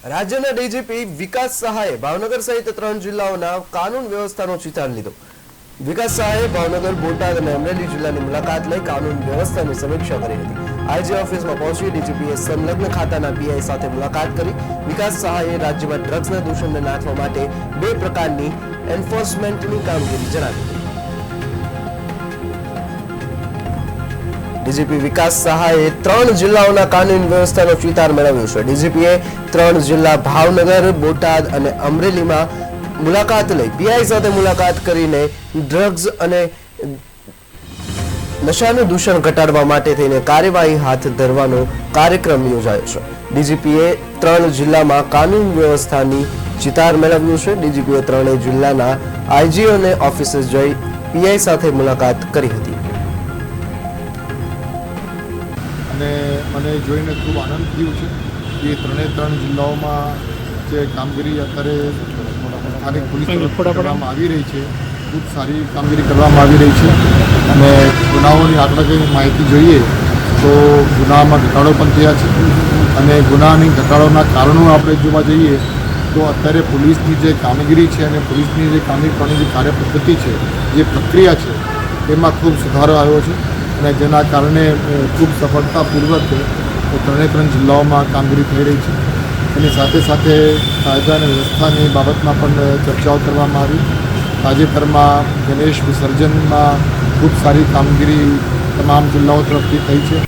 રાજ્યના ડીજીપી વિકાસ સહાયે ભાવનગર સહિત 3 જિલ્લાઓના કાનૂન વ્યવસ્થાનો ચિતાર લીધો। વિકાસ સહાયે ભાવનગર, બોટાદ અને અમરેલી જિલ્લાની મુલાકાત લઈ કાનૂન વ્યવસ્થાની સમીક્ષા કરી હતી। આઈજી ઓફિસમાં પહોંચી ડીજીપીએ સંલગ્ન ખાતાના પીઆઈ સાથે મુલાકાત કરી। વિકાસ સહાયે રાજ્યમાં ડ્રગ્સના દૂષણને નાથવા માટે 2 પ્રકારની એન્ફોર્સમેન્ટની કામગીરી જણાવી। ડીજીપી વિકાસ સહાયે 3 જિલ્લાઓના કાનૂન વ્યવસ્થાનો ચિતાર મેળવ્યો છે। ડીજીપીએ 3 જિલ્લા ભાવનગર, બોટાદ અને અમરેલીમાં મુલાકાત લઈ પીઆઈ સાથે મુલાકાત કરીને ડ્રગ્સ અને નશાનું દૂષણ ઘટાડવા માટે થઈને કાર્યવાહી હાથ ધરવાનો કાર્યક્રમ યોજાયો છે। ડીજીપીએ 3 જિલ્લામાં કાનૂન વ્યવસ્થાની ચિતાર મેળવ્યું છે। ડીજીપીએ 3 જિલ્લાના આઈજીઓને ઓફિસે જઈ પીઆઈ સાથે મુલાકાત કરી હતી। અને મને જોઈને ખૂબ આનંદ થયો છે કે 3 જિલ્લાઓમાં જે કામગીરી અત્યારે સ્થાનિક પોલીસ કરવામાં આવી રહી છે, ખૂબ સારી કામગીરી કરવામાં આવી રહી છે। અને ગુનાઓની આપણે કંઈ માહિતી જોઈએ તો ગુનામાં ઘટાડો પણ થયા છે। અને ગુનાની ઘટાડોના કારણો આપણે જોવા જઈએ તો અત્યારે પોલીસની જે કામગીરી છે અને પોલીસની જે કામગીરી કરવાની જે કાર્યપદ્ધતિ છે, જે પ્રક્રિયા છે, એમાં ખૂબ સુધારો આવ્યો છે। અને જેના કારણે ખૂબ સફળતાપૂર્વક 3 જિલ્લાઓમાં કામગીરી થઈ રહી છે। એની સાથે સાથે કાયદા અને વ્યવસ્થાની બાબતમાં પણ ચર્ચાઓ કરવામાં આવી। તાજેતરમાં ગણેશ વિસર્જનમાં ખૂબ સારી કામગીરી તમામ જિલ્લાઓ તરફથી થઈ છે।